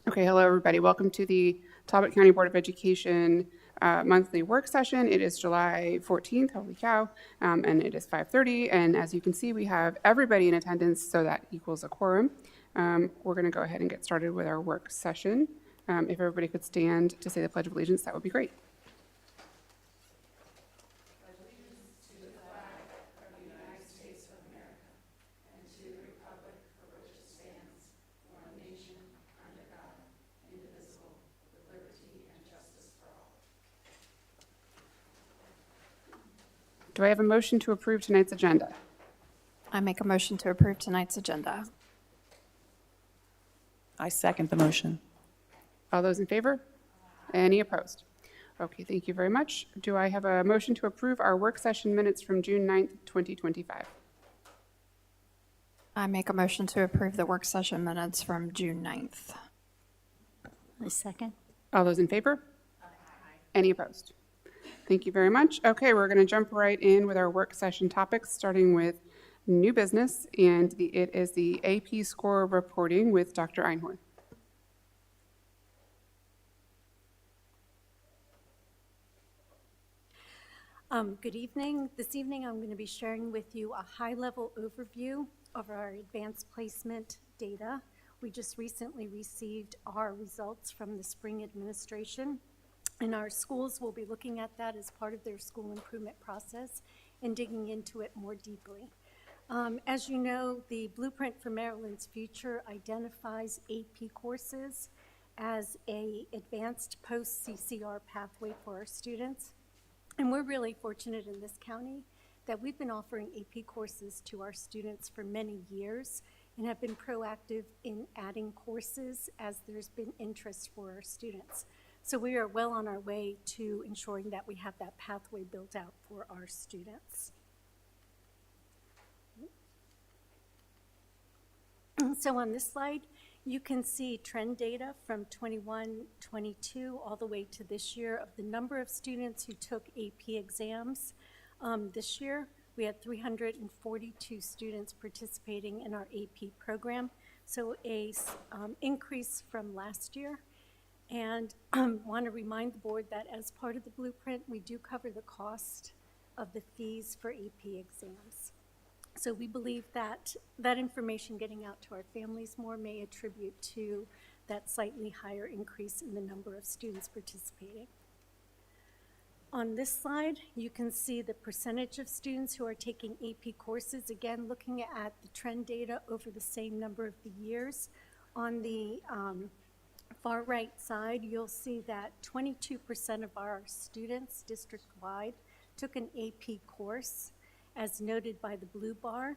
Okay, hello everybody. Welcome to the Talbot County Board of Education monthly work session. It is July 14th, holy cow, and it is 5:30. And as you can see, we have everybody in attendance, so that equals a quorum. We're going to go ahead and get started with our work session. If everybody could stand to say the Pledge of Allegiance, that would be great. Do I have a motion to approve tonight's agenda? I make a motion to approve tonight's agenda. I second the motion. All those in favor? Any opposed? Okay, thank you very much. Do I have a motion to approve our work session minutes from June 9th, 2025? I make a motion to approve the work session minutes from June 9th. A second. All those in favor? Any opposed? Thank you very much. Okay, we're going to jump right in with our work session topics, starting with new business, and it is the AP score reporting with Dr. Einhorn. Good evening. This evening I'm going to be sharing with you a high-level overview of our advanced placement data. We just recently received our results from the spring administration, and our schools will be looking at that as part of their school improvement process and digging into it more deeply. As you know, the Blueprint for Maryland's Future identifies AP courses as an advanced post-CCR pathway for our students. And we're really fortunate in this county that we've been offering AP courses to our students for many years and have been proactive in adding courses as there's been interest for our students. So we are well on our way to ensuring that we have that pathway built out for our students. So on this slide, you can see trend data from 21-22 all the way to this year of the number of students who took AP exams. This year, we had 342 students participating in our AP program, so a increase from last year. And want to remind the board that as part of the blueprint, we do cover the cost of the fees for AP exams. So we believe that that information getting out to our families more may attribute to that slightly higher increase in the number of students participating. On this slide, you can see the percentage of students who are taking AP courses, again, looking at the trend data over the same number of the years. On the far right side, you'll see that 22% of our students district-wide took an AP course, as noted by the blue bar.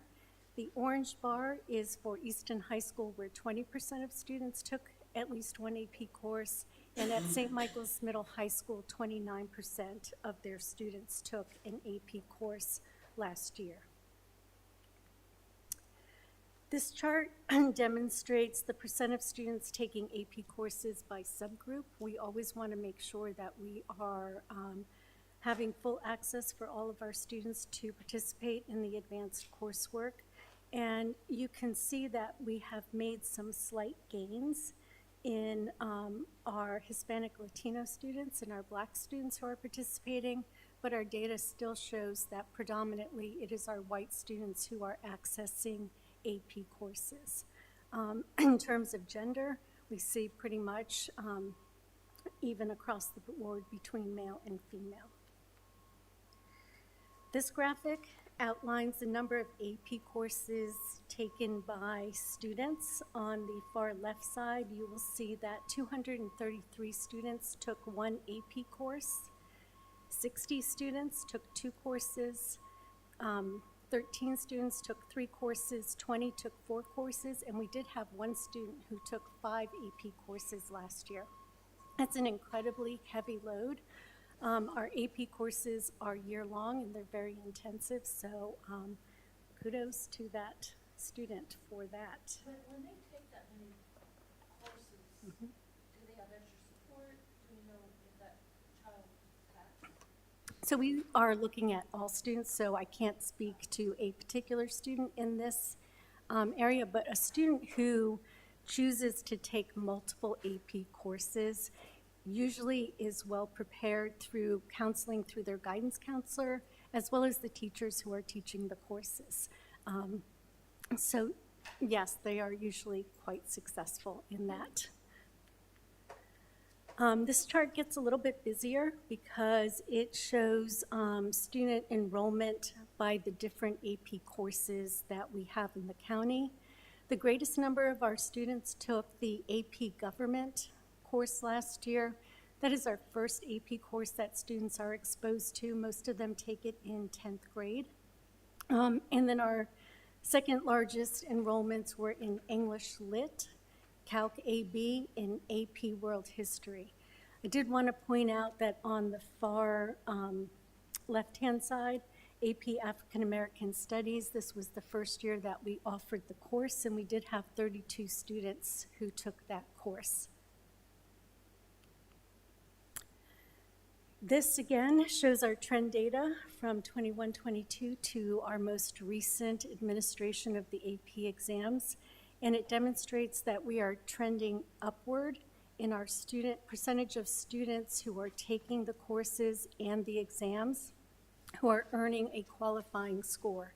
The orange bar is for Easton High School, where 20% of students took at least one AP course, and at St. Michael's Middle High School, 29% of their students took an AP course last year. This chart demonstrates the percent of students taking AP courses by subgroup. We always want to make sure that we are having full access for all of our students to participate in the advanced coursework. And you can see that we have made some slight gains in our Hispanic Latino students and our Black students who are participating, but our data still shows that predominantly it is our white students who are accessing AP courses. In terms of gender, we see pretty much even across the board between male and female. This graphic outlines the number of AP courses taken by students. On the far left side, you will see that 233 students took one AP course, 60 students took 2 courses, 13 students took 3 courses, 20 took 4 courses, and we did have 1 student who took 5 AP courses last year. That's an incredibly heavy load. Our AP courses are year-long and they're very intensive, so kudos to that student for that. But when they take that many courses, do they have extra support? Do you know if that child has? So we are looking at all students, so I can't speak to a particular student in this area, but a student who chooses to take multiple AP courses usually is well prepared through counseling through their guidance counselor, as well as the teachers who are teaching the courses. So yes, they are usually quite successful in that. This chart gets a little bit busier because it shows student enrollment by the different AP courses that we have in the county. The greatest number of our students took the AP Government course last year. That is our first AP course that students are exposed to. Most of them take it in 10th grade. And then our second largest enrollments were in English Lit, Calc AB, and AP World History. I did want to point out that on the far left-hand side, AP African American Studies, this was the first year that we offered the course, and we did have 32 students who took that course. This again shows our trend data from 21-22 to our most recent administration of the AP exams, and it demonstrates that we are trending upward in our percentage of students who are taking the courses and the exams who are earning a qualifying score.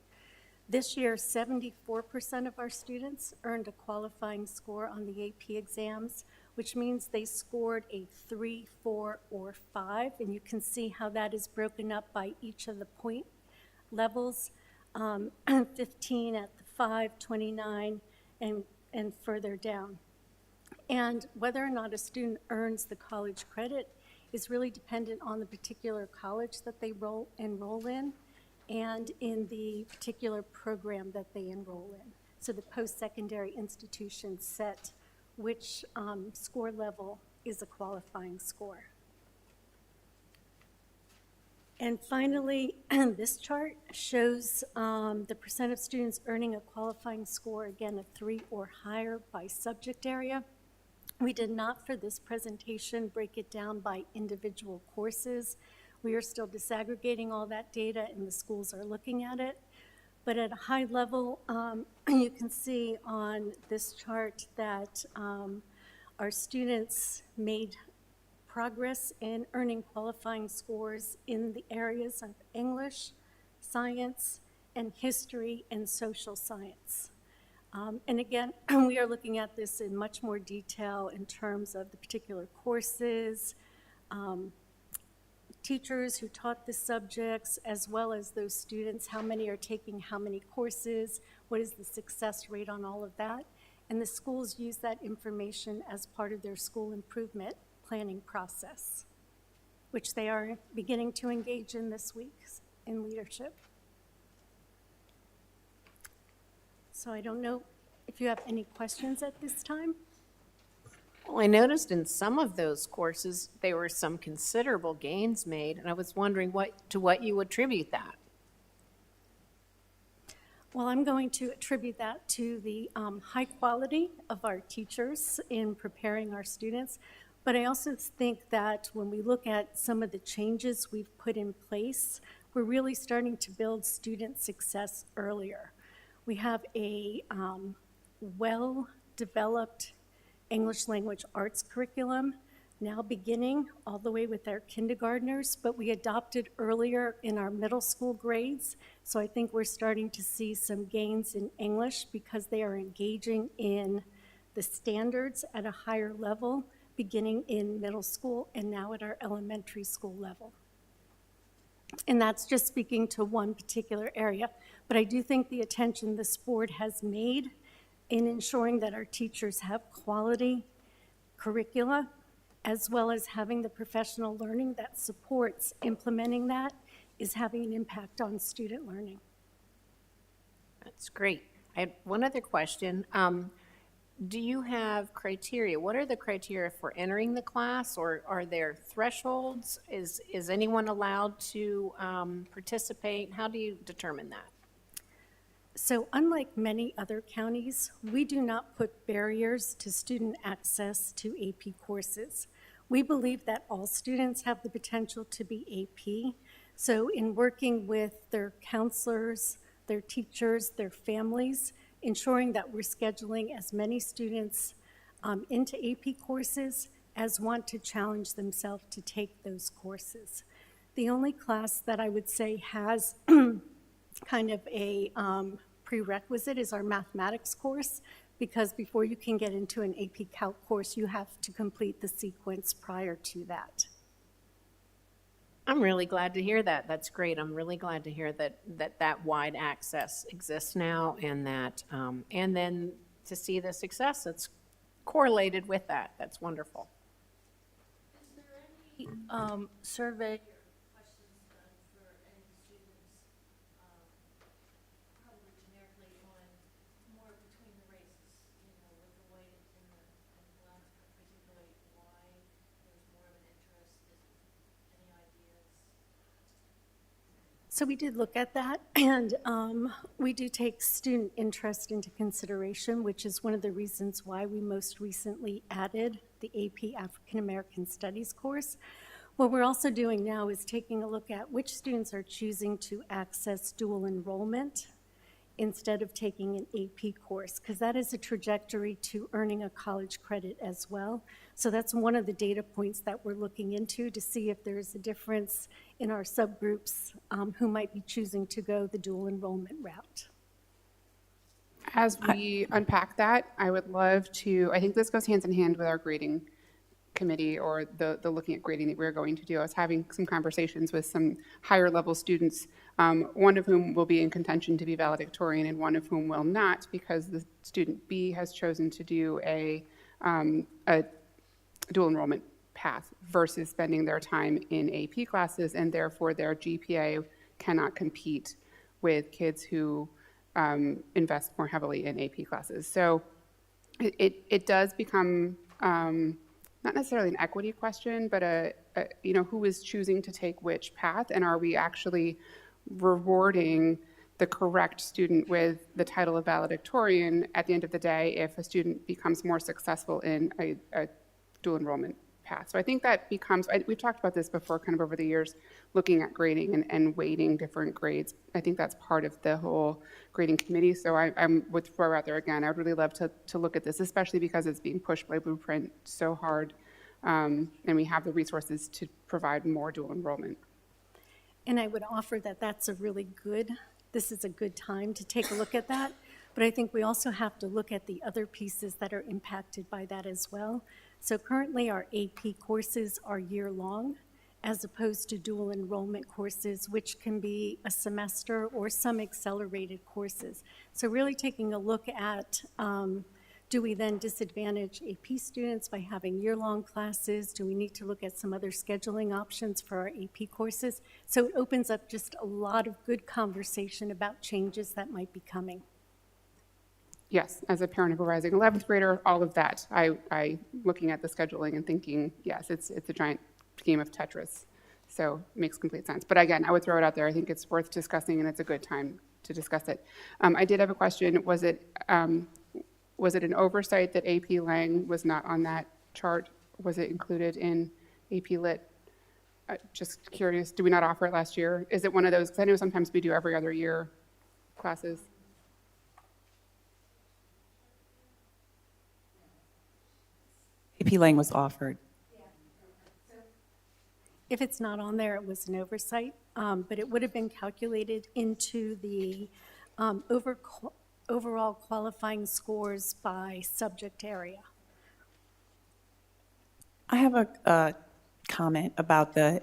This year, 74% of our students earned a qualifying score on the AP exams, which means they scored a 3, 4, or 5, and you can see how that is broken up by each of the point levels, 15 at the 5, 29, and further down. And whether or not a student earns the college credit is really dependent on the particular college that they enroll in and in the particular program that they enroll in. So the post-secondary institutions set which score level is a qualifying score. And finally, this chart shows the percent of students earning a qualifying score, again, of 3 or higher by subject area. We did not, for this presentation, break it down by individual courses. We are still disaggregating all that data, and the schools are looking at it. But at a high level, you can see on this chart that our students made progress in earning qualifying scores in the areas of English, science, and history and social science. And again, we are looking at this in much more detail in terms of the particular courses, teachers who taught the subjects, as well as those students, how many are taking how many courses, what is the success rate on all of that. And the schools use that information as part of their school improvement planning process, which they are beginning to engage in this week in leadership. So I don't know if you have any questions at this time. Well, I noticed in some of those courses, there were some considerable gains made, and I was wondering to what you attribute that. Well, I'm going to attribute that to the high quality of our teachers in preparing our students. But I also think that when we look at some of the changes we've put in place, we're really starting to build student success earlier. We have a well-developed English language arts curriculum now beginning all the way with our kindergartners, but we adopted earlier in our middle school grades. So I think we're starting to see some gains in English because they are engaging in the standards at a higher level, beginning in middle school and now at our elementary school level. And that's just speaking to one particular area. But I do think the attention this board has made in ensuring that our teachers have quality curricula, as well as having the professional learning that supports implementing that, is having an impact on student learning. That's great. I had one other question. Do you have criteria? What are the criteria for entering the class, or are there thresholds? Is anyone allowed to participate? How do you determine that? So unlike many other counties, we do not put barriers to student access to AP courses. We believe that all students have the potential to be AP. So in working with their counselors, their teachers, their families, ensuring that we're scheduling as many students into AP courses as want to challenge themselves to take those courses. The only class that I would say has kind of a prerequisite is our mathematics course, because before you can get into an AP Calc course, you have to complete the sequence prior to that. I'm really glad to hear that. That's great. I'm really glad to hear that wide access exists now, and that and then to see the success that's correlated with that. That's wonderful. Is there any survey or questions done for any students, probably generically on more between the races, you know, with the white and the black, particularly why there's more of an interest, any ideas? So we did look at that, and we do take student interest into consideration, which is one of the reasons why we most recently added the AP African American Studies course. What we're also doing now is taking a look at which students are choosing to access dual enrollment instead of taking an AP course, because that is a trajectory to earning a college credit as well. So that's one of the data points that we're looking into to see if there's a difference in our subgroups who might be choosing to go the dual enrollment route. As we unpack that, I would love to, I think this goes hands in hand with our grading committee, or the looking at grading that we're going to do. I was having some conversations with some higher level students, one of whom will be in contention to be valedictorian and one of whom will not, because the student B has chosen to do a dual enrollment path versus spending their time in AP classes, and therefore their GPA cannot compete with kids who invest more heavily in AP classes. So it does become not necessarily an equity question, but who is choosing to take which path, and are we actually rewarding the correct student with the title of valedictorian at the end of the day if a student becomes more successful in a dual enrollment path. So I think that becomes, we've talked about this before kind of over the years, looking at grading and weighting different grades. I think that's part of the whole grading committee. So I would throw out there again, I would really love to look at this, especially because it's being pushed by Blueprint so hard. And we have the resources to provide more dual enrollment. And I would offer that this is a good time to take a look at that. But I think we also have to look at the other pieces that are impacted by that as well. So currently our AP courses are year-long, as opposed to dual enrollment courses, which can be a semester or some accelerated courses. So really taking a look at, do we then disadvantage AP students by having year-long classes? Do we need to look at some other scheduling options for our AP courses? So it opens up just a lot of good conversation about changes that might be coming. Yes, as a parent of a rising 11th grader, all of that, I looking at the scheduling and thinking, yes, it's a giant game of Tetris. So it makes complete sense. But again, I would throw it out there. I think it's worth discussing, and it's a good time to discuss it. I did have a question. Was it an oversight that AP Lang was not on that chart? Was it included in AP Lit? Just curious, did we not offer it last year? Is it one of those, because I know sometimes we do every other year classes. AP Lang was offered. If it's not on there, it was an oversight, but it would have been calculated into the overall qualifying scores by subject area. I have a comment about the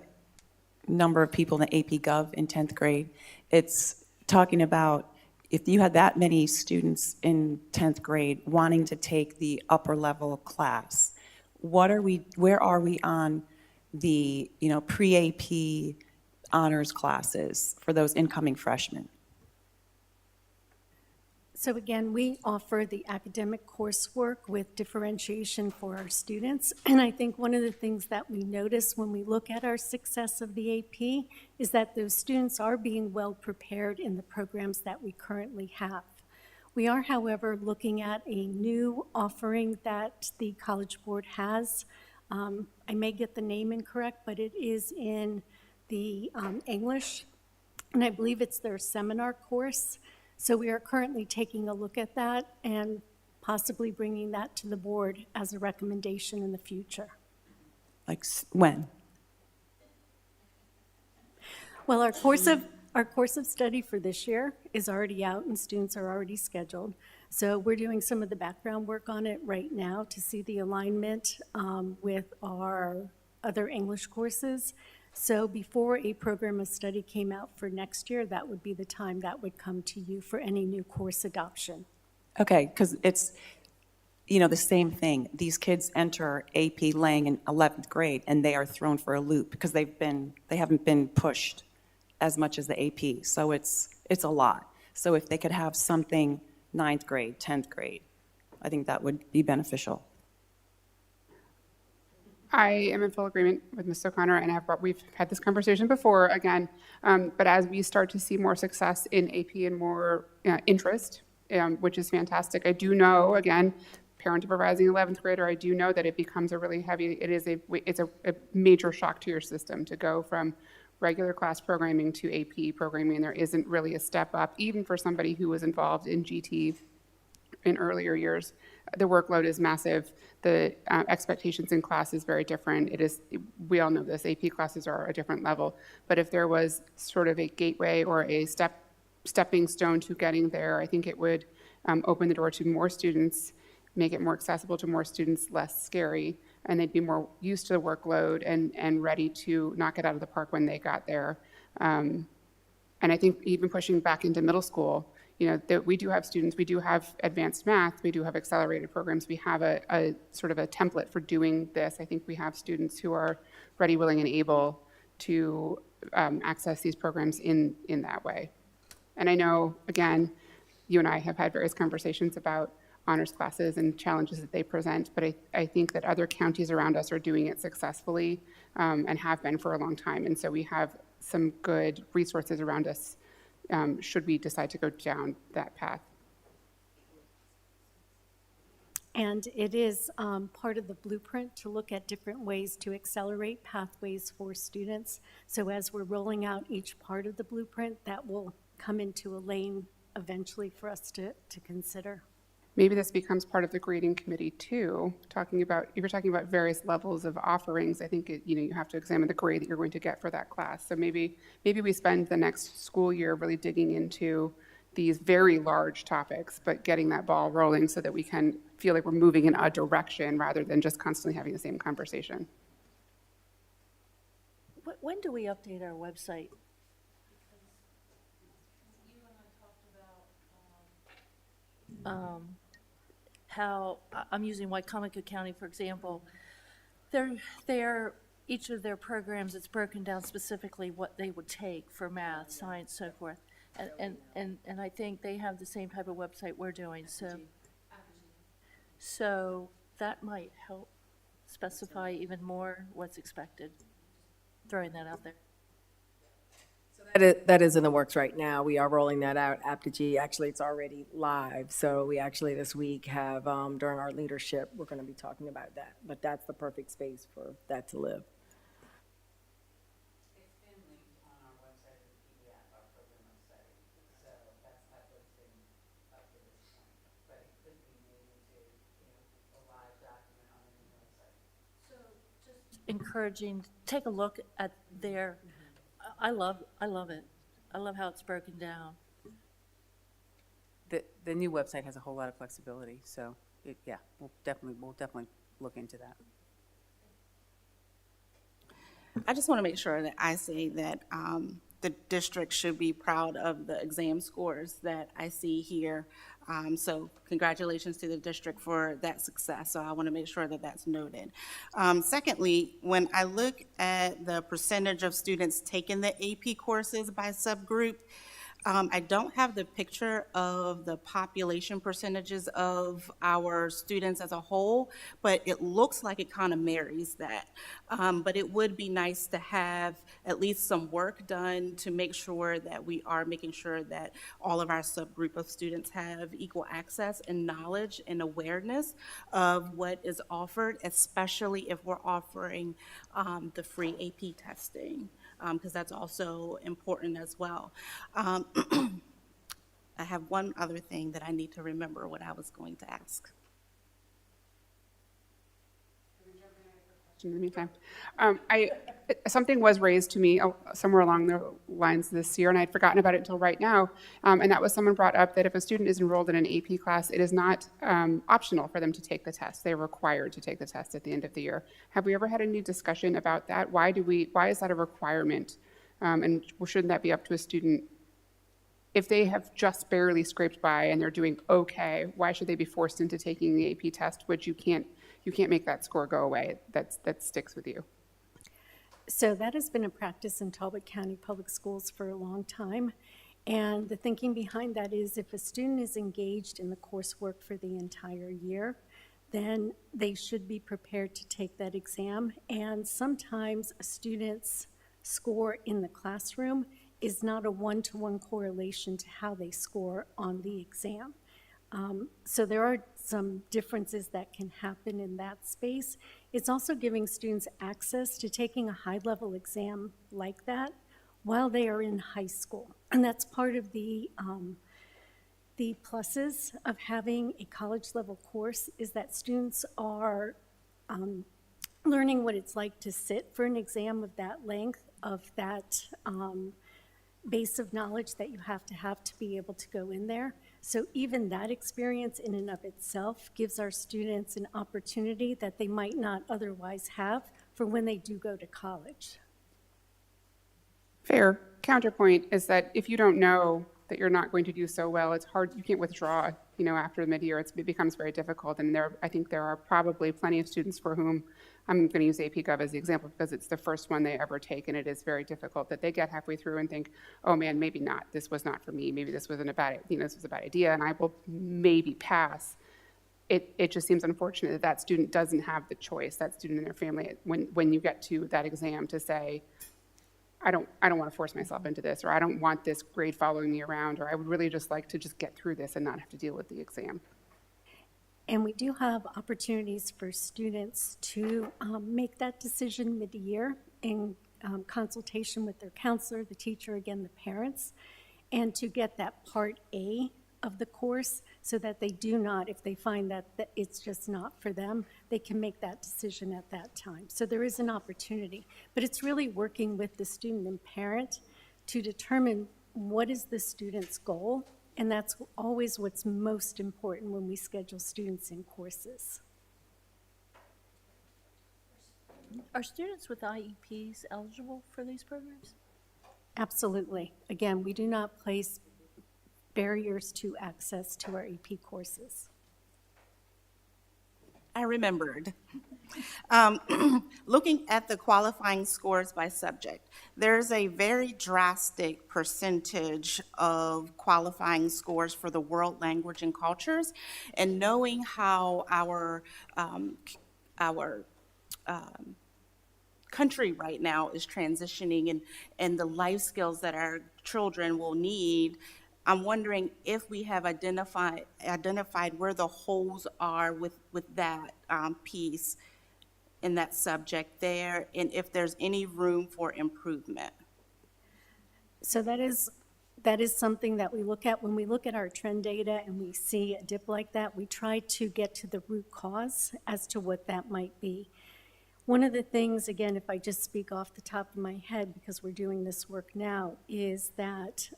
number of people in the AP Gov in 10th grade. It's talking about if you had that many students in 10th grade wanting to take the upper level class, where are we on the, pre-AP honors classes for those incoming freshmen? So again, we offer the academic coursework with differentiation for our students. And I think one of the things that we notice when we look at our success of the AP is that those students are being well prepared in the programs that we currently have. We are, however, looking at a new offering that the College Board has. I may get the name incorrect, but it is in the English, and I believe it's their seminar course. So we are currently taking a look at that and possibly bringing that to the board as a recommendation in the future. Like when? Well, our course of study for this year is already out and students are already scheduled. So we're doing some of the background work on it right now to see the alignment with our other English courses. So before a program of study came out for next year, that would be the time that would come to you for any new course adoption. Okay, because it's, the same thing. These kids enter AP Lang in 11th grade, and they are thrown for a loop because they haven't been pushed as much as the AP. So it's a lot. So if they could have something 9th grade, 10th grade, I think that would be beneficial. I am in full agreement with Ms. O'Connor, and we've had this conversation before again, but as we start to see more success in AP and more interest, which is fantastic, I do know, again, parent of a rising 11th grader, I do know that it becomes a really heavy, it's a major shock to your system to go from regular class programming to AP programming, and there isn't really a step up, even for somebody who was involved in GT in earlier years. The workload is massive. The expectations in class is very different. We all know this, AP classes are a different level. But if there was sort of a gateway or a stepping stone to getting there, I think it would open the door to more students, make it more accessible to more students, less scary, and they'd be more used to the workload and ready to knock it out of the park when they got there. And I think even pushing back into middle school, that we do have students, we do have advanced math, we do have accelerated programs, we have a sort of a template for doing this. I think we have students who are ready, willing, and able to access these programs in that way. And I know, again, you and I have had various conversations about honors classes and challenges that they present, but I think that other counties around us are doing it successfully and have been for a long time. And so we have some good resources around us should we decide to go down that path. And it is part of the blueprint to look at different ways to accelerate pathways for students. So as we're rolling out each part of the blueprint, that will come into a lane eventually for us to consider. Maybe this becomes part of the grading committee too, if you're talking about various levels of offerings, I think you have to examine the grade that you're going to get for that class. So maybe we spend the next school year really digging into these very large topics, but getting that ball rolling so that we can feel like we're moving in a direction rather than just constantly having the same conversation. When do we update our website? You and I talked about how, I'm using Wycomico County, for example, each of their programs, it's broken down specifically what they would take for math, science, so forth. And I think they have the same type of website we're doing, so that might help specify even more what's expected, throwing that out there. So That is in the works right now. We are rolling that out. Apogee, actually, it's already live. So we actually this week have, during our leadership, we're going to be talking about that. But that's the perfect space for that to live. It's been linked on our website as a PDF, our program website, so that's what's been up to this point. But it could be made into, a live document on the new website. So just Encouraging, take a look at their, I love it. I love how it's broken down. The new website has a whole lot of flexibility, so we'll definitely look into that. I just want to make sure that I say that the district should be proud of the exam scores that I see here. So congratulations to the district for that success. So I want to make sure that that's noted. Secondly, when I look at the percentage of students taking the AP courses by subgroup, I don't have the picture of the population percentages of our students as a whole, but it looks like it kind of marries that. But it would be nice to have at least some work done to make sure that we are making sure that all of our subgroup of students have equal access and knowledge and awareness of what is offered, especially if we're offering the free AP testing, because that's also important as well. I have one other thing that I need to remember what I was going to ask. In the meantime, something was raised to me somewhere along the lines this year, and I'd forgotten about it until right now. And that was someone brought up that if a student is enrolled in an AP class, it is not optional for them to take the test. They're required to take the test at the end of the year. Have we ever had any discussion about that? Why is that a requirement? And shouldn't that be up to a student? If they have just barely scraped by and they're doing okay, why should they be forced into taking the AP test, which you can't make that score go away? That sticks with you. So that has been a practice in Talbot County Public Schools for a long time. And the thinking behind that is if a student is engaged in the coursework for the entire year, then they should be prepared to take that exam. And sometimes a student's score in the classroom is not a one-to-one correlation to how they score on the exam. So there are some differences that can happen in that space. It's also giving students access to taking a high-level exam like that while they are in high school. And that's part of the pluses of having a college-level course is that students are learning what it's like to sit for an exam of that length, of that base of knowledge that you have to be able to go in there. So even that experience in and of itself gives our students an opportunity that they might not otherwise have for when they do go to college. Fair. Counterpoint is that if you don't know that you're not going to do so well, it's hard, you can't withdraw, after the mid-year, it becomes very difficult. And I think there are probably plenty of students for whom, I'm going to use AP Gov as the example because it's the first one they ever take, and it is very difficult that they get halfway through and think, oh man, maybe not, this was not for me, maybe this wasn't this was a bad idea, and I will maybe pass. It just seems unfortunate that that student doesn't have the choice, that student and their family, when you get to that exam to say, I don't want to force myself into this, or I don't want this grade following me around, or I would really just like to just get through this and not have to deal with the exam. And we do have opportunities for students to make that decision mid-year in consultation with their counselor, the teacher, again, the parents, and to get that Part A of the course so that they do not, if they find that it's just not for them, they can make that decision at that time. So there is an opportunity, but it's really working with the student and parent to determine what is the student's goal, and that's always what's most important when we schedule students in courses. Are students with IEPs eligible for these programs? Absolutely. Again, we do not place barriers to access to our AP courses. I remembered. Looking at the qualifying scores by subject, there's a very drastic percentage of qualifying scores for the world language and cultures, and knowing how our country right now is transitioning and the life skills that our children will need. I'm wondering if we have identified where the holes are with that piece in that subject there, and if there's any room for improvement. So that is something that we look at when we look at our trend data and we see a dip like that. We try to get to the root cause as to what that might be. One of the things, again, if I just speak off the top of my head because we're doing this work now, is that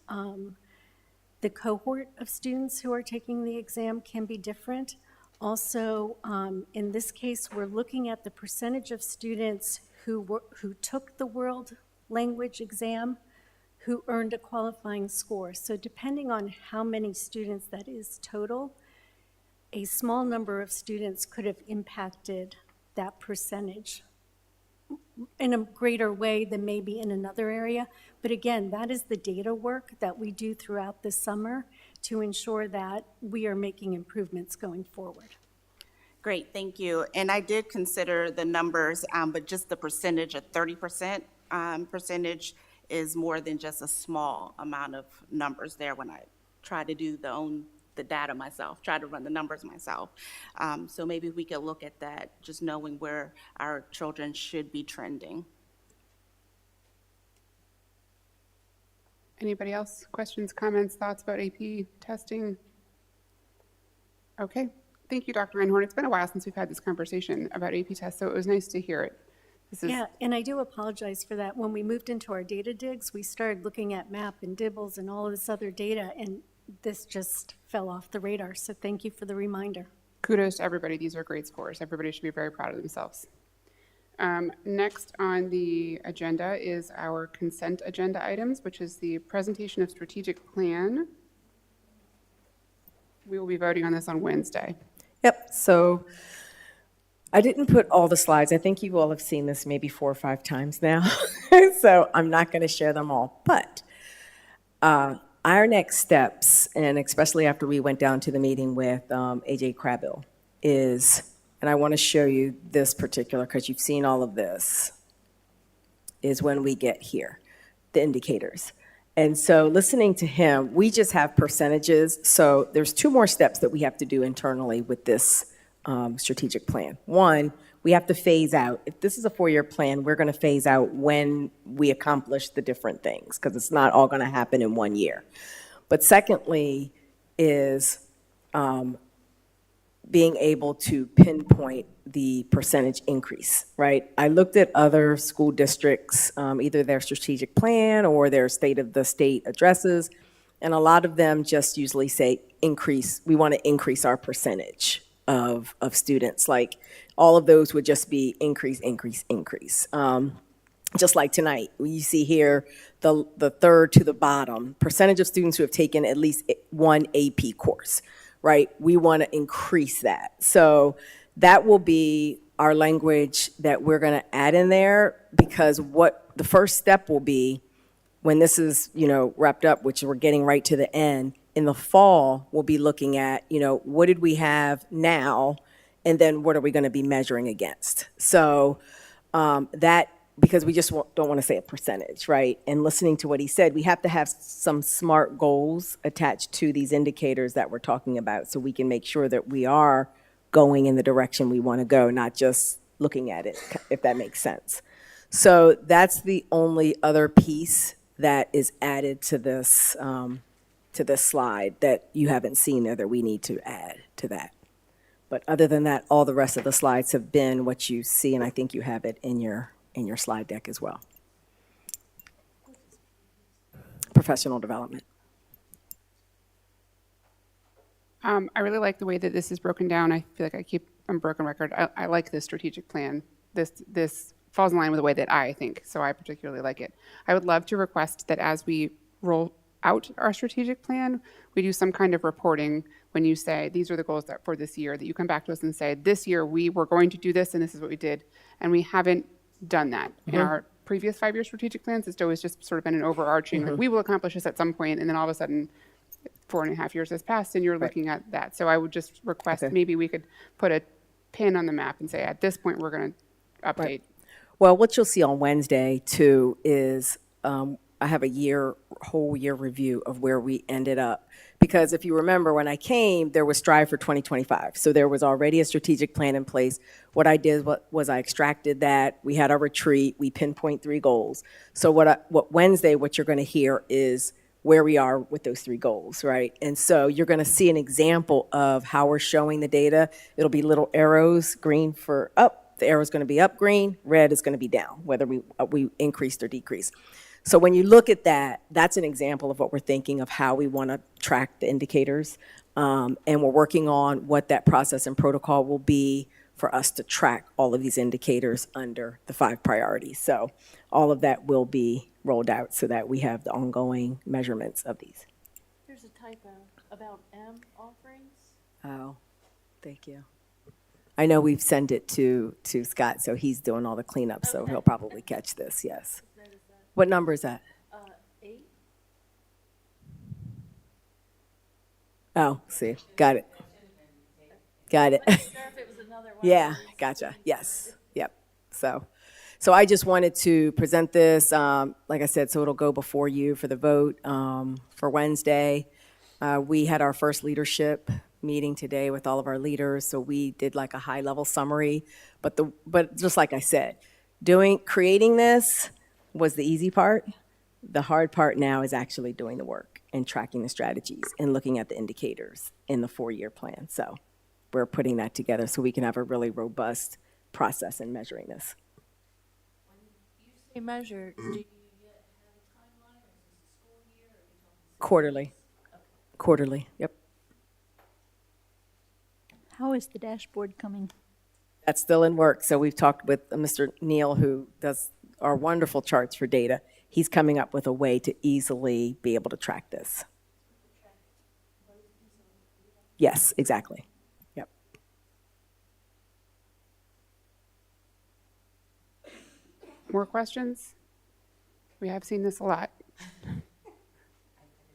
the cohort of students who are taking the exam can be different. Also, in this case, we're looking at the percentage of students who took the world language exam who earned a qualifying score. So depending on how many students that is total, a small number of students could have impacted that percentage in a greater way than maybe in another area. But again, that is the data work that we do throughout the summer to ensure that we are making improvements going forward. Great, thank you. And I did consider the numbers, but just the percentage of 30% percentage is more than just a small amount of numbers there when I try to do the data myself, try to run the numbers myself. So maybe we could look at that, just knowing where our children should be trending. Anybody else? Questions, comments, thoughts about AP testing? Okay. Thank you, Dr. Einhorn. It's been a while since we've had this conversation about AP tests, so it was nice to hear it. Yeah, and I do apologize for that. When we moved into our data digs, we started looking at MAP and DIBELS and all of this other data, and this just fell off the radar. So thank you for the reminder. Kudos to everybody. These are great scores. Everybody should be very proud of themselves. Next on the agenda is our consent agenda items, which is the presentation of strategic plan. We will be voting on this on Wednesday. Yep, so I didn't put all the slides. I think you all have seen this maybe 4 or 5 times now. So I'm not going to share them all. But our next steps, and especially after we went down to the meeting with AJ Crabill, is, and I want to show you this particular because you've seen all of this, is when we get here, the indicators. And so listening to him, we just have percentages. So there's 2 more steps that we have to do internally with this strategic plan. One, we have to phase out. If this is a 4-year plan, we're going to phase out when we accomplish the different things because it's not all going to happen in 1 year. But secondly is being able to pinpoint the percentage increase, right? I looked at other school districts, either their strategic plan or their state of the state addresses, and a lot of them just usually say increase, we want to increase our percentage of students. Like all of those would just be increase, increase, increase. Just like tonight, you see here the third to the bottom, percentage of students who have taken at least one AP course, right? We want to increase that. So that will be our language that we're going to add in there because what the first step will be when this is, wrapped up, which we're getting right to the end, in the fall, we'll be looking at, what did we have now? And then what are we going to be measuring against? So because we just don't want to say a percentage, right? And listening to what he said, we have to have some SMART goals attached to these indicators that we're talking about so we can make sure that we are going in the direction we want to go, not just looking at it, if that makes sense. So that's the only other piece that is added to this slide that you haven't seen there that we need to add to that. But other than that, all the rest of the slides have been what you see, and I think you have it in your slide deck as well. Professional development. I really like the way that this is broken down. I feel like I'm broken record. I like this strategic plan. This falls in line with the way that I think, so I particularly like it. I would love to request that as we roll out our strategic plan, we do some kind of reporting when you say, these are the goals for this year, that you come back to us and say, this year we were going to do this and this is what we did. And we haven't done that. In our previous 5-year strategic plans, it's always just sort of been an overarching, like, we will accomplish this at some point, and then all of a sudden 4.5 years has passed and you're looking at that. So I would just request maybe we could put a pin on the map and say, at this point, we're going to update. Well, what you'll see on Wednesday too is I have whole year review of where we ended up. Because if you remember, when I came, there was Strive for 2025. So there was already a strategic plan in place. What I did was I extracted that. We had our retreat. We pinpoint 3 goals. So what Wednesday, what you're going to hear is where we are with those 3 goals, right? And so you're going to see an example of how we're showing the data. It'll be little arrows, green for up. The arrow's going to be up green, red is going to be down, whether we increased or decreased. So when you look at that, that's an example of what we're thinking of how we want to track the indicators. And we're working on what that process and protocol will be for us to track all of these indicators under the 5 priorities. So all of that will be rolled out so that we have the ongoing measurements of these. There's a typo about M offerings. Oh, thank you. I know we've sent it to Scott, so he's doing all the cleanup, so he'll probably catch this, yes. What number is that? 8. Oh, see, got it. Got it. Sure if it was another one. Yeah, gotcha. Yes, yep. So I just wanted to present this, like I said, so it'll go before you for the vote for Wednesday. We had our first leadership meeting today with all of our leaders, so we did like a high-level summary. But just like I said, creating this was the easy part. The hard part now is actually doing the work and tracking the strategies and looking at the indicators in the 4-year plan. So we're putting that together so we can have a really robust process in measuring this. Say measure, do you Quarterly. Quarterly, yep. How is the dashboard coming? That's still in work. So we've talked with Mr. Neal, who does our wonderful charts for data. He's coming up with a way to easily be able to track this. Yes, exactly. Yep. More questions? We have seen this a lot.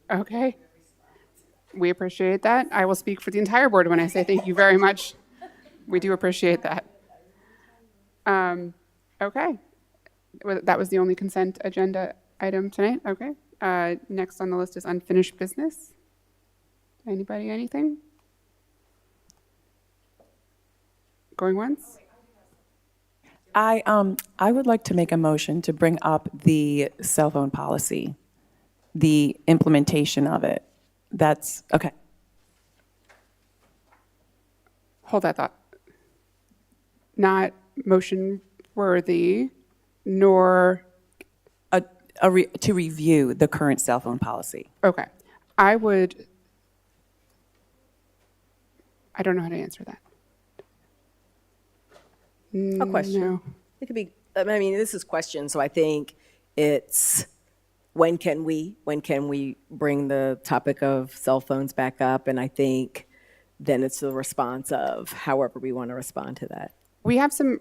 Okay. We appreciate that. I will speak for the entire board when I say thank you very much. We do appreciate that. Okay. Well, that was the only consent agenda item tonight. Okay. Next on the list is unfinished business. Anybody, anything? Going once? I would like to make a motion to bring up the cell phone policy, the implementation of it. That's, okay. Hold that thought. Not motion worthy, nor, To review the current cell phone policy. okay. I don't know how to answer that. A question. No. It could be, I mean, this is question, so I think it's when can we bring the topic of cell phones back up? And I think then it's the response of however we want to respond to that. We have some,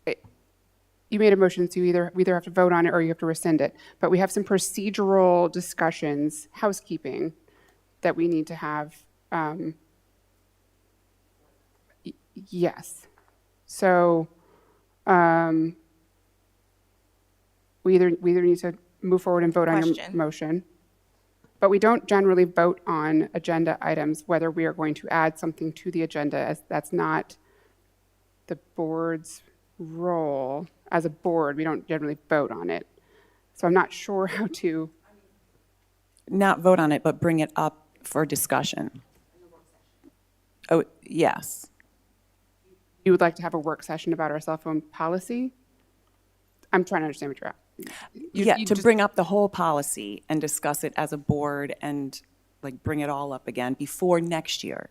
you made a motion, so we either have to vote on it or you have to rescind it. But we have some procedural discussions, housekeeping, that we need to have. Yes. So we either need to move forward and vote on your Question. motion. But we don't generally vote on agenda items, whether we are going to add something to the agenda, as that's not the board's role. As a board, we don't generally vote on it. So I'm not sure how to, Not vote on it, but bring it up for discussion. Oh, yes. you would like to have a work session about our cell phone policy? I'm trying to understand what you're at. Yeah, You to just- bring up the whole policy and discuss it as a board and like bring it all up again before next year.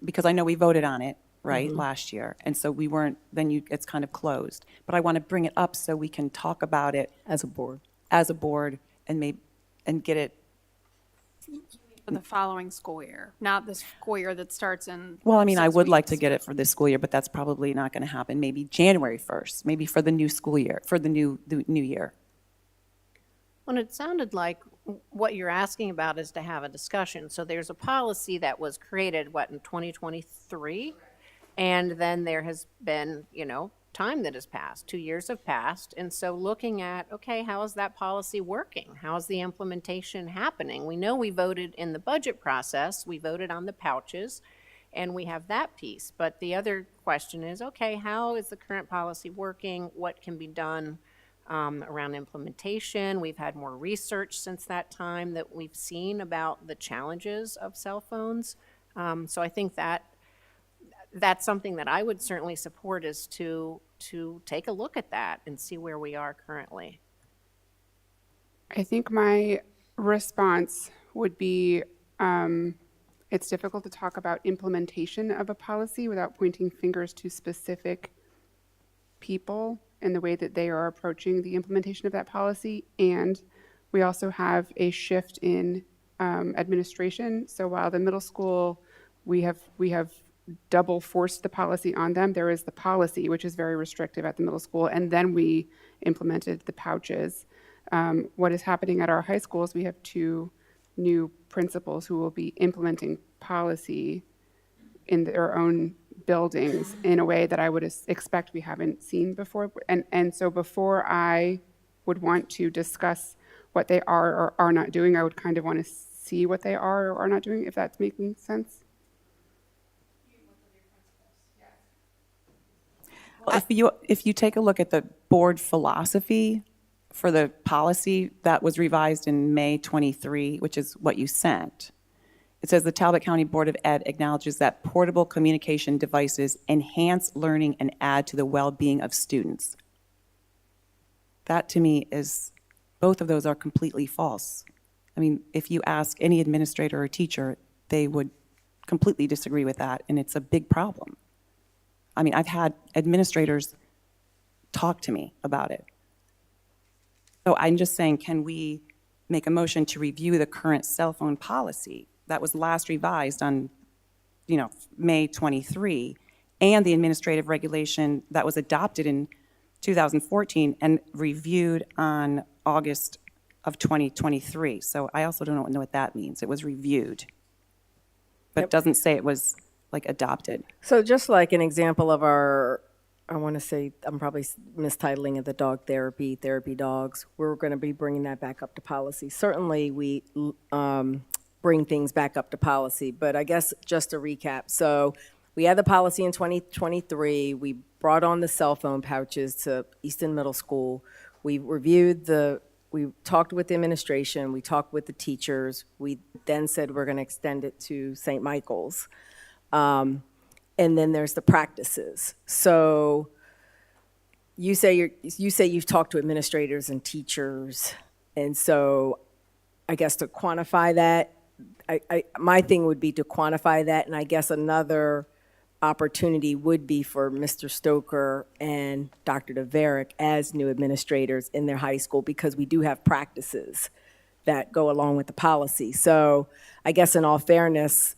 Because I know we voted on it, right, last year. And so we weren't, it's kind of closed. But I want to bring it up so we can talk about it As a board. and get it. For the following school year, not the school year that starts in. Well, I mean, I 6 would like to weeks. get it for this school year, but that's probably not going to happen. Maybe January 1st, maybe for the new school year, for the new year. Well, it sounded like what you're asking about is to have a discussion. So there's a policy that was created, in 2023? And then there has been, time that has passed. 2 years have passed. And so looking at, okay, how is that policy working? How is the implementation happening? We know we voted in the budget process, we voted on the pouches, and we have that piece. But the other question is, okay, how is the current policy working? What can be done around implementation? We've had more research since that time that we've seen about the challenges of cell phones. So I think that that's something that I would certainly support, is to take a look at that and see where we are currently. I think my response would be, it's difficult to talk about implementation of a policy without pointing fingers to specific people and the way that they are approaching the implementation of that policy. And we also have a shift in administration. So while the middle school, we have double forced the policy on them, there is the policy, which is very restrictive at the middle school, and then we implemented the pouches. What is happening at our high schools, we have 2 new principals who will be implementing policy in their own buildings in a way that I would expect we haven't seen before. And so before I would want to discuss what they are or are not doing, I would kind of want to see what they are or are not doing, if that's making sense. If you take a look at the board philosophy for the policy that was revised in May 23, which is what you sent, it says the Talbot County Board of Ed acknowledges that portable communication devices enhance learning and add to the well-being of students. That to me is, both of those are completely false. I mean, if you ask any administrator or teacher, they would completely disagree with that, and it's a big problem. I mean, I've had administrators talk to me about it. So I'm just saying, can we make a motion to review the current cell phone policy that was last revised on, May 23, and the administrative regulation that was adopted in 2014 and reviewed on August of 2023. So I also don't know what that means. It was reviewed, but it doesn't say it was adopted. So just like an example of our, I want to say, I'm probably mistitling it, the dog therapy dogs, we're going to be bringing that back up to policy. Certainly, we bring things back up to policy, but I guess just to recap. So we had the policy in 2023. We brought on the cell phone pouches to Easton Middle School. We we talked with the administration, we talked with the teachers. We then said we're going to extend it to St. Michael's. And then there's the practices. So you say you've talked to administrators and teachers, and so I guess to quantify that, my thing would be to quantify that, and I guess another opportunity would be for Mr. Stoker and Dr. DeVerick as new administrators in their high school, because we do have practices that go along with the policy. So I guess in all fairness,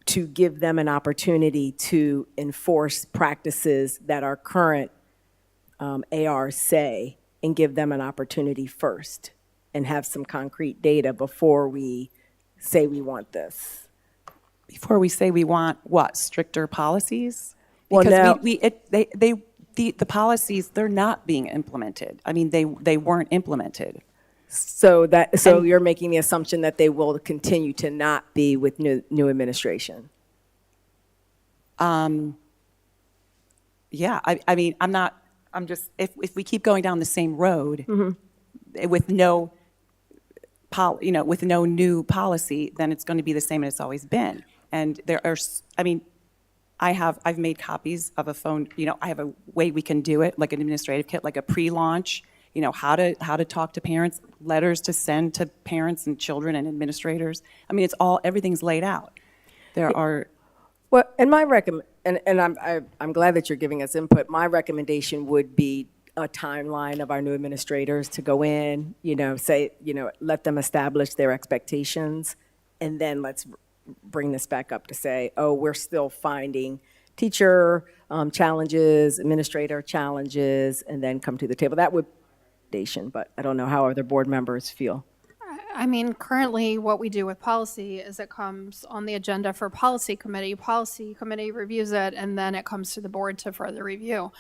to give them an opportunity to enforce practices that our current ARs say, and give them an opportunity first and have some concrete data before we say we want this. Before we say we want what, stricter policies? Well, Because now- the policies, they're not being implemented. I mean, they weren't implemented. So you're making the assumption that they will continue to not be with new administration? Yeah, I mean, I'm just, if we keep going down the same road Mm-hmm. with no with no new policy, then it's going to be the same as it's always been. And there are, I mean, I've made copies of a phone, I have a way we can do it, like an administrative kit, like a pre-launch, how to talk to parents, letters to send to parents and children and administrators. I mean, everything's laid out. There are. Well, and I'm glad that you're giving us input. My recommendation would be a timeline of our new administrators to go in, say, let them establish their expectations, and then let's bring this back up to say, oh, we're still finding teacher challenges, administrator challenges, and then come to the table. That would be, but I don't know how other board members feel. I mean, currently, what we do with policy is it comes on the agenda for policy committee reviews it, and then it comes to the board to further review.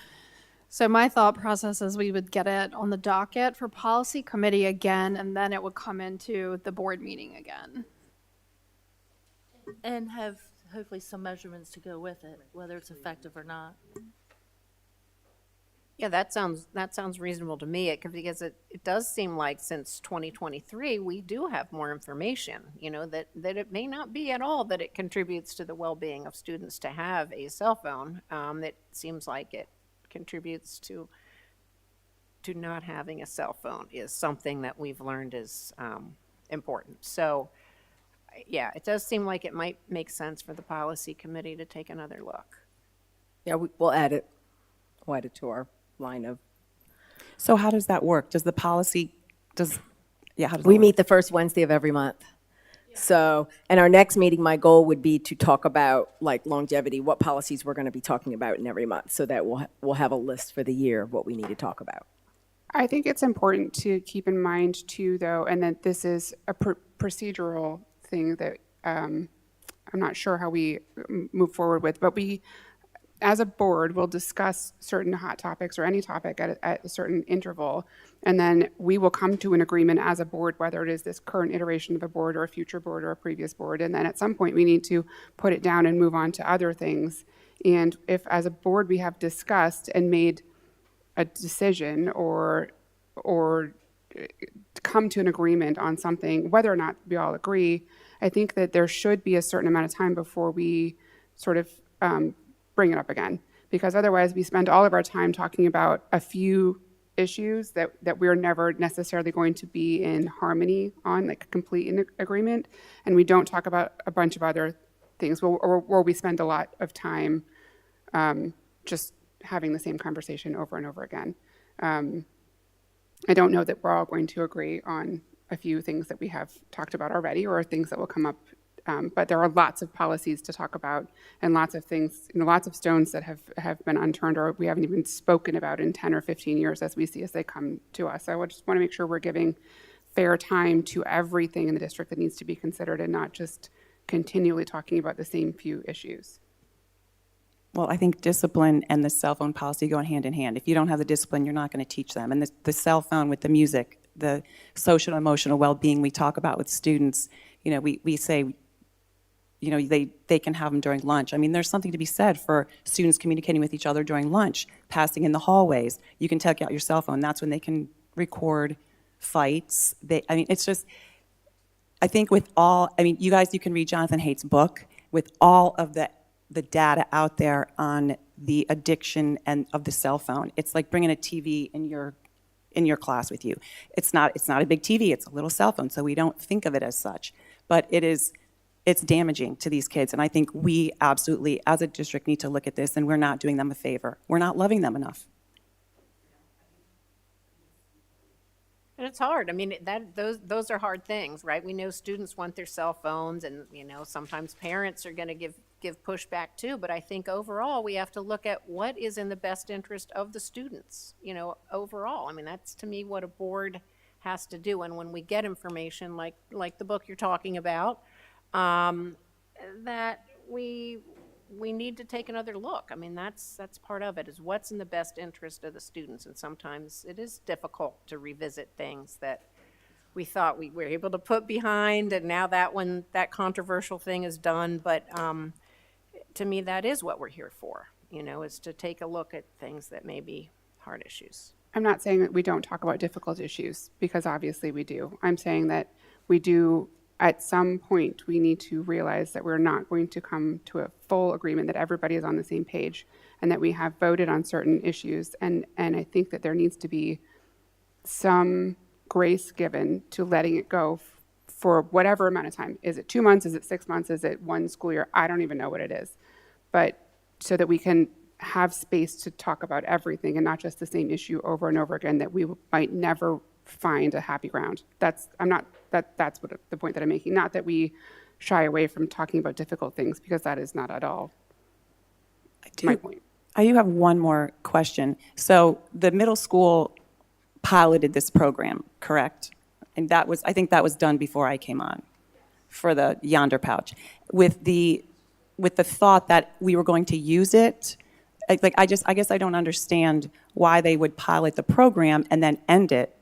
So my thought process is we would get it on the docket for policy committee again, and then it would come into the board meeting again. And have hopefully some measurements to go with it, whether it's effective or not. Yeah, that sounds reasonable to me, because it does seem like since 2023, we do have more information, that it may not be at all that it contributes to the well-being of students to have a cell phone. It seems like it contributes to not having a cell phone is something that we've learned is important. So, yeah, it does seem like it might make sense for the policy committee to take another look. Yeah, we'll add it. We'll add it to our line of. So how does that work? Does the policy, how does that We work? meet the first Wednesday of every month. So, and our next meeting, my goal would be to talk about like longevity, what policies we're going to be talking about in every month, so that we'll have a list for the year of what we need to talk about. I think it's important to keep in mind too, though, and that this is a procedural thing that I'm not sure how we move forward with, but we, as a board, will discuss certain hot topics or any topic at a certain interval, and then we will come to an agreement as a board, whether it is this current iteration of a board or a future board or a previous board, and then at some point we need to put it down and move on to other things. And if as a board we have discussed and made a decision or come to an agreement on something, whether or not we all agree, I think that there should be a certain amount of time before we sort of bring it up again. Because otherwise we spend all of our time talking about a few issues that we're never necessarily going to be in harmony on, like complete in agreement, and we don't talk about a bunch of other things, or we spend a lot of time just having the same conversation over and over again. I don't know that we're all going to agree on a few things that we have talked about already or things that will come up, but there are lots of policies to talk about and lots of things, lots of stones that have been unturned or we haven't even spoken about in 10 or 15 years as we see as they come to us. I would just want to make sure we're giving fair time to everything in the district that needs to be considered and not just continually talking about the same few issues. Well, I think discipline and the cell phone policy go hand in hand. If you don't have the discipline, you're not going to teach them. And the cell phone with the music, the social and emotional well-being we talk about with students, we say, they can have them during lunch. I mean, there's something to be said for students communicating with each other during lunch, passing in the hallways. You can take out your cell phone. That's when they can record fights. It's just, I think you guys, you can read Jonathan Haidt's book with all of the data out there on the addiction and of the cell phone. It's like bringing a TV in your class with you. It's not a big TV, it's a little cell phone, so we don't think of it as such. But it's damaging to these kids, and I think we absolutely, as a district, need to look at this, and we're not doing them a favor. We're not loving them enough. And it's hard. I mean, those are hard things, right? We know students want their cell phones, and sometimes parents are going to give pushback too. But I think overall we have to look at what is in the best interest of the students. Overall. I mean, that's to me what a board has to do. And when we get information like the book you're talking about, that we need to take another look. I mean, that's part of it, is what's in the best interest of the students. And sometimes it is difficult to revisit things that we thought we were able to put behind, and now that controversial thing is done. But to me, that is what we're here for, is to take a look at things that may be hard issues. I'm not saying that we don't talk about difficult issues, because obviously we do. I'm saying that we do. At some point, we need to realize that we're not going to come to a full agreement, that everybody is on the same page, and that we have voted on certain issues. And I think that there needs to be some grace given to letting it go for whatever amount of time. Is it 2 months? Is it 6 months? Is it one school year? I don't even know what it is. But so that we can have space to talk about everything and not just the same issue over and over again, that we might never find a happy ground. That's what the point that I'm making. Not that we shy away from talking about difficult things, because that is not at all my point. I do have one more question. So the middle school piloted this program, correct? And I think that was done before I came on for the Yonder Pouch, with the thought that we were going to use it I guess I don't understand why they would pilot the program and then end it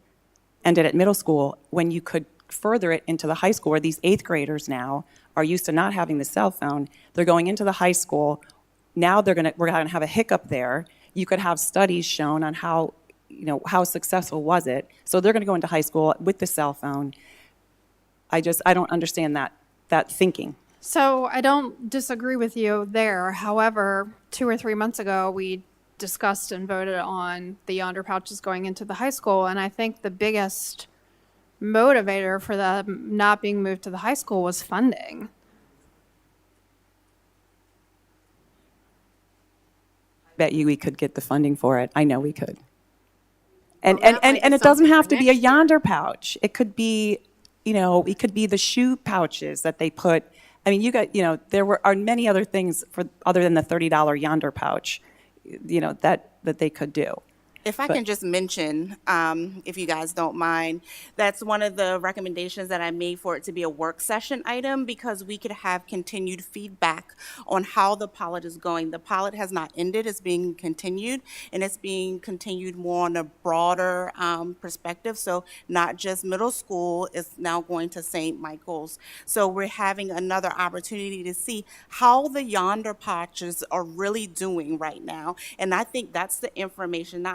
at middle school when you could further it into the high school, where these eighth graders now are used to not having the cell phone. They're going into the high school. Now we're gonna have a hiccup there. You could have studies shown on how successful was it. So they're gonna go into high school with the cell phone. I don't understand that thinking. So I don't disagree with you there. However, 2 or 3 months ago, we discussed and voted on the Yonder pouches going into the high school. And I think the biggest motivator for them not being moved to the high school was funding. Bet you we could get the funding for it. I know we could. And Well, that might be it doesn't something have for to be a next year. Yonder pouch. It could be, it could be the shoe pouches that they put. I mean, there are many other things other than the $30 Yonder pouch, that they could do. If I can just mention, if you guys don't mind, that's one of the recommendations that I made for it to be a work session item, because we could have continued feedback on how the pilot is going. The pilot has not ended, it's being continued, and it's being continued more on a broader perspective. So not just middle school, it's now going to St. Michael's. So we're having another opportunity to see how the Yonder pouches are really doing right now. And I think that's the information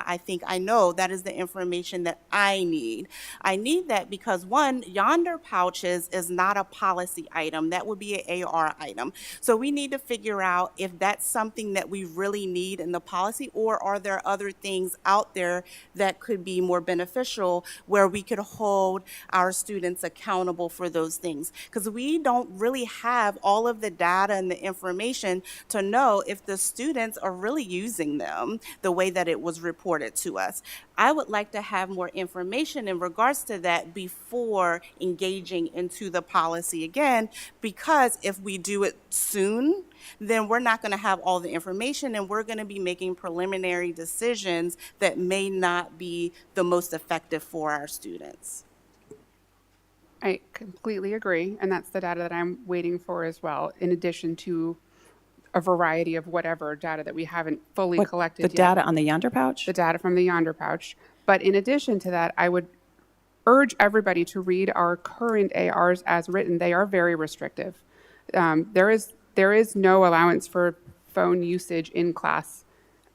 I know that is the information that I need. I need that because, one, Yonder pouches is not a policy item. That would be an AR item. So we need to figure out if that's something that we really need in the policy, or are there other things out there that could be more beneficial where we could hold our students accountable for those things. Because we don't really have all of the data and the information to know if the students are really using them the way that it was reported to us. I would like to have more information in regards to that before engaging into the policy again, because if we do it soon, then we're not going to have all the information, and we're going to be making preliminary decisions that may not be the most effective for our students. I completely agree, and that's the data that I'm waiting for as well, in addition to a variety of whatever data that we haven't fully collected The yet. data on the Yonder pouch? The data from the Yonder pouch. But in addition to that, I would urge everybody to read our current ARs as written. They are very restrictive. There is no allowance for phone usage in class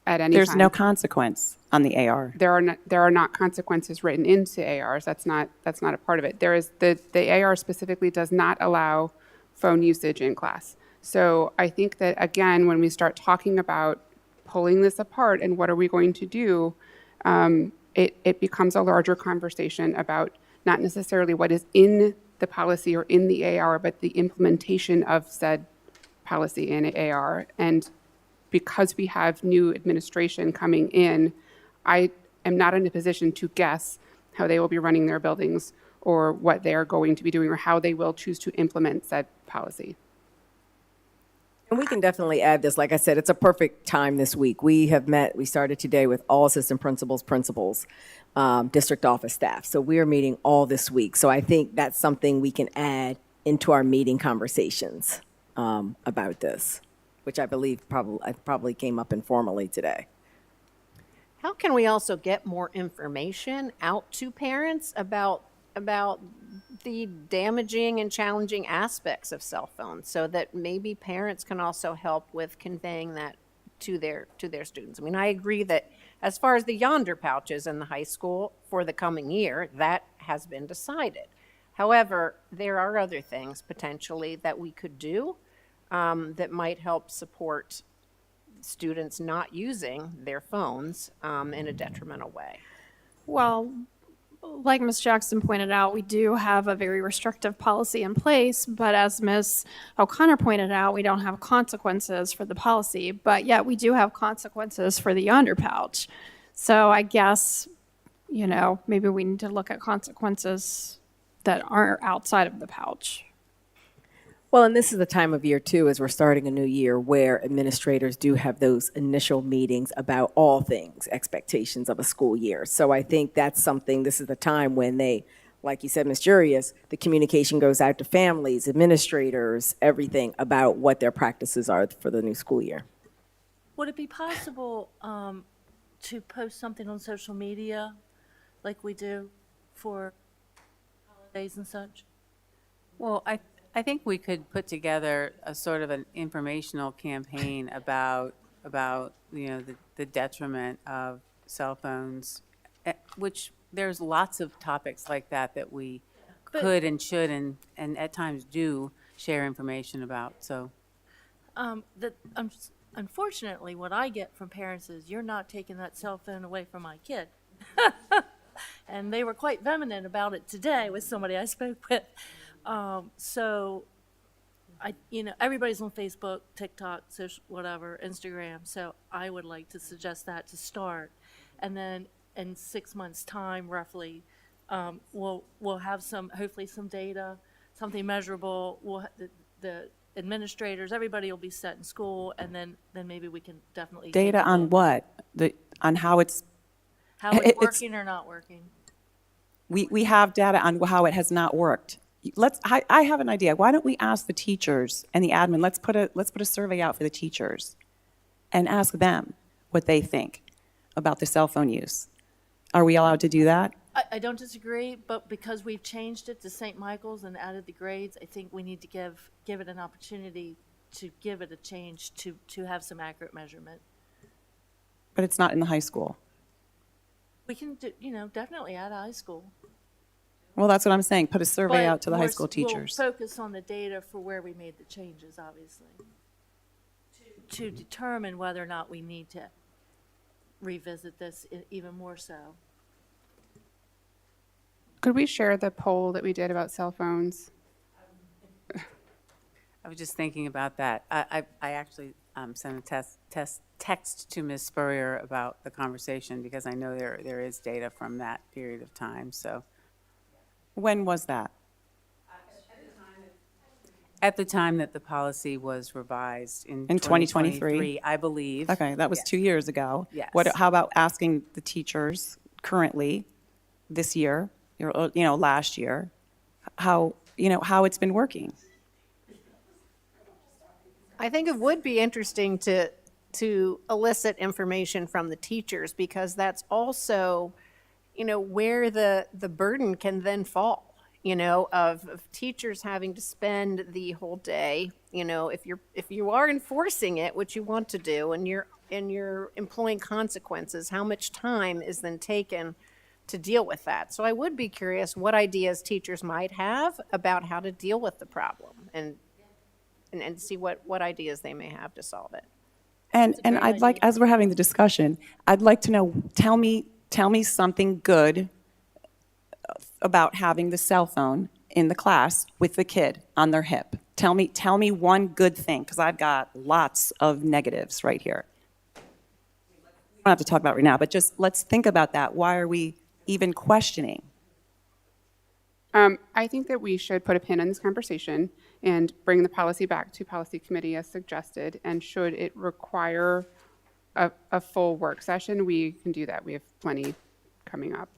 at any There's time. no consequence on the AR. There are not consequences written into ARs. That's not a part of it. There is the AR specifically does not allow phone usage in class. So I think that, again, when we start talking about pulling this apart and what are we going to do, it becomes a larger conversation about not necessarily what is in the policy or in the AR, but the implementation of said policy in AR. And because we have new administration coming in, I am not in a position to guess how they will be running their buildings or what they are going to be doing or how they will choose to implement said policy. And we can definitely add this. Like I said, it's a perfect time this week. We started today with all assistant principals, district office staff. So we are meeting all this week. So I think that's something we can add into our meeting conversations about this, which I believe probably came up informally today. How can we also get more information out to parents about the damaging and challenging aspects of cell phones, so that maybe parents can also help with conveying that to their students? I mean, I agree that as far as the Yonder pouches in the high school for the coming year, that has been decided. However, there are other things potentially that we could do that might help support students not using their phones in a detrimental way. Well, like Ms. Jackson pointed out, we do have a very restrictive policy in place, but as Ms. O'Connor pointed out, we don't have consequences for the policy, but yet we do have consequences for the Yonder pouch. So I guess, maybe we need to look at consequences that are outside of the pouch. Well, and this is the time of year, too, as we're starting a new year, where administrators do have those initial meetings about all things, expectations of a school year. So I think that's something, this is the time when they, like you said, Ms. Jurius, the communication goes out to families, administrators, everything about what their practices are for the new school year. Would it be possible to post something on social media like we do for holidays and such? Well, I think we could put together a sort of an informational campaign about, the detriment of cell phones, which there's lots of topics like that we could and should and at times do share information about, so. Unfortunately, what I get from parents is, you're not taking that cell phone away from my kid. And they were quite vehement about it today with somebody I spoke with. So, everybody's on Facebook, TikTok, social, whatever, Instagram. So I would like to suggest that to start. And then in 6 months' time, roughly, we'll have hopefully some data, something measurable. The administrators, everybody will be set in school, and then maybe we can definitely. Data take a on look. what? On how it's, How it's it's- working or not working. we have data on how it has not worked. I have an idea. Why don't we ask the teachers and the admin, let's put a survey out for the teachers and ask them what they think about the cell phone use. Are we allowed to do that? I don't disagree, but because we've changed it to St. Michael's and added the grades, I think we need to give it an opportunity to give it a change to have some accurate measurement. But it's not in the high school. We can do, definitely add high school. Well, that's what I'm saying. Put a survey But out to the high more school teachers. We'll focus on the data for where we made the changes, obviously, to determine whether or not we need to revisit this even more so. Could we share the poll that we did about cell phones? I was just thinking about that. I actually sent a text to Ms. Spurrier about the conversation because I know there is data from that period of time, so. When was that? At the time that the policy was revised in In 2023? 2023, I believe. Okay, that was Yes. 2 years ago. Yes. How about asking the teachers currently, this year, last year, how it's been working? I think it would be interesting to elicit information from the teachers, because that's also, where the burden can then fall, of teachers having to spend the whole day, if you are enforcing it, which you want to do, and you're employing consequences, how much time is then taken to deal with that? So I would be curious what ideas teachers might have about how to deal with the problem, and see what ideas they may have to solve it. And I'd like, as we're having the discussion, I'd like to know, tell me something good about having the cell phone in the class with the kid on their hip. Tell me one good thing, because I've got lots of negatives right here. We don't have to talk about it right now, but just let's think about that. Why are we even questioning? I think that we should put a pin in this conversation and bring the policy back to policy committee as suggested. And should it require a full work session, we can do that. We have plenty coming up.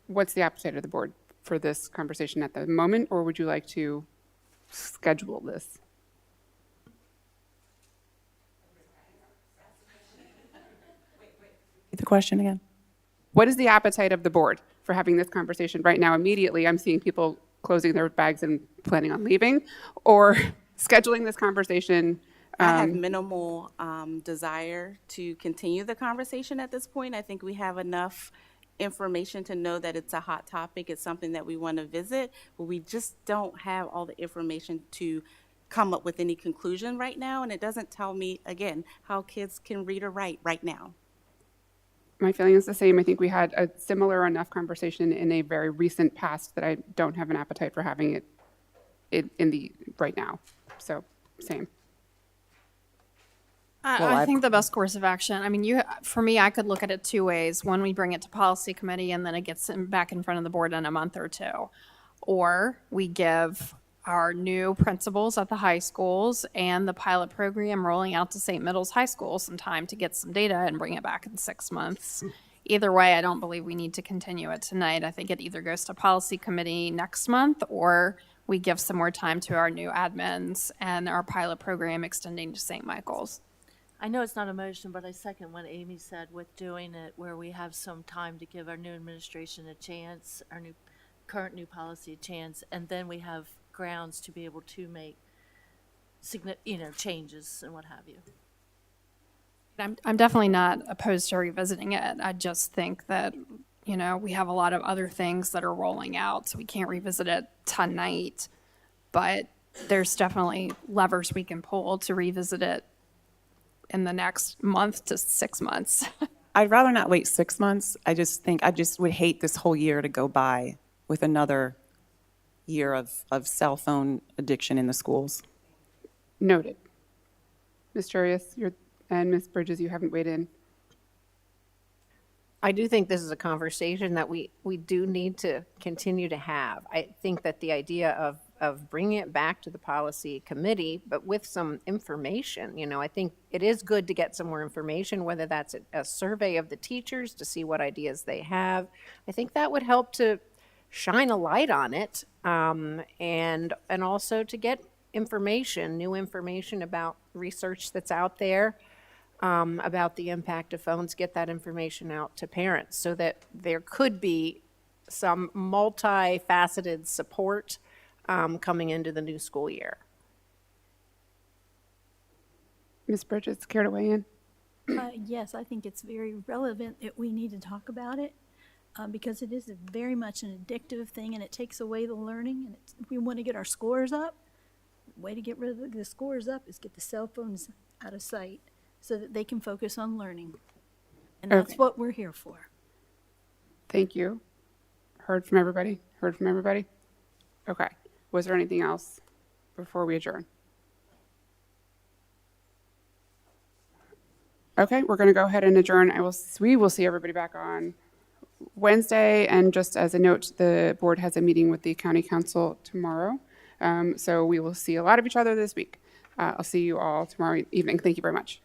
What's the appetite of the board for this conversation at the moment, or would you like to schedule this? The question again? What is the appetite of the board for having this conversation right now? Immediately, I'm seeing people closing their bags and planning on leaving, or scheduling this conversation. I have minimal desire to continue the conversation at this point. I think we have enough information to know that it's a hot topic. It's something that we want to visit, but we just don't have all the information to come up with any conclusion right now. And it doesn't tell me, again, how kids can read or write right now. My feeling is the same. I think we had a similar enough conversation in a very recent past that I don't have an appetite for having it in the right now. So, same. I think the best course of action, I mean, for me, I could look at it two ways. One, we bring it to policy committee and then it gets back in front of the board in a month or two. Or we give our new principals at the high schools and the pilot program rolling out to St. Middle's High School some time to get some data and bring it back in 6 months. Either way, I don't believe we need to continue it tonight. I think it either goes to policy committee next month, or we give some more time to our new admins and our pilot program extending to St. Michael's. I know it's not a motion, but I second what Amy said with doing it where we have some time to give our new administration a chance, our current new policy a chance, and then we have grounds to be able to make changes and what have you. I'm definitely not opposed to revisiting it. I just think that, we have a lot of other things that are rolling out, so we can't revisit it tonight. But there's definitely levers we can pull to revisit it in the next month to 6 months. I'd rather not wait 6 months. I just would hate this whole year to go by with another year of cell phone addiction in the schools. Noted. Ms. Jarius, and Ms. Bridges, you haven't weighed in. I do think this is a conversation that we do need to continue to have. I think that the idea of bringing it back to the policy committee, but with some information, I think it is good to get some more information, whether that's a survey of the teachers to see what ideas they have. I think that would help to shine a light on it, and also to get new information about research that's out there, about the impact of phones, get that information out to parents so that there could be some multifaceted support coming into the new school year. Ms. Bridges, care to weigh in? Yes, I think it's very relevant that we need to talk about it because it is very much an addictive thing and it takes away the learning. And if we want to get our scores up, the way to get rid of the scores up is get the cell phones out of sight so that they can focus on learning. And that's Okay. what we're here for. Thank you. Heard from everybody? Okay. Was there anything else before we adjourn? Okay, we're going to go ahead and adjourn. We will see everybody back on Wednesday. And just as a note, the board has a meeting with the county council tomorrow. So we will see a lot of each other this week. I'll see you all tomorrow evening. Thank you very much.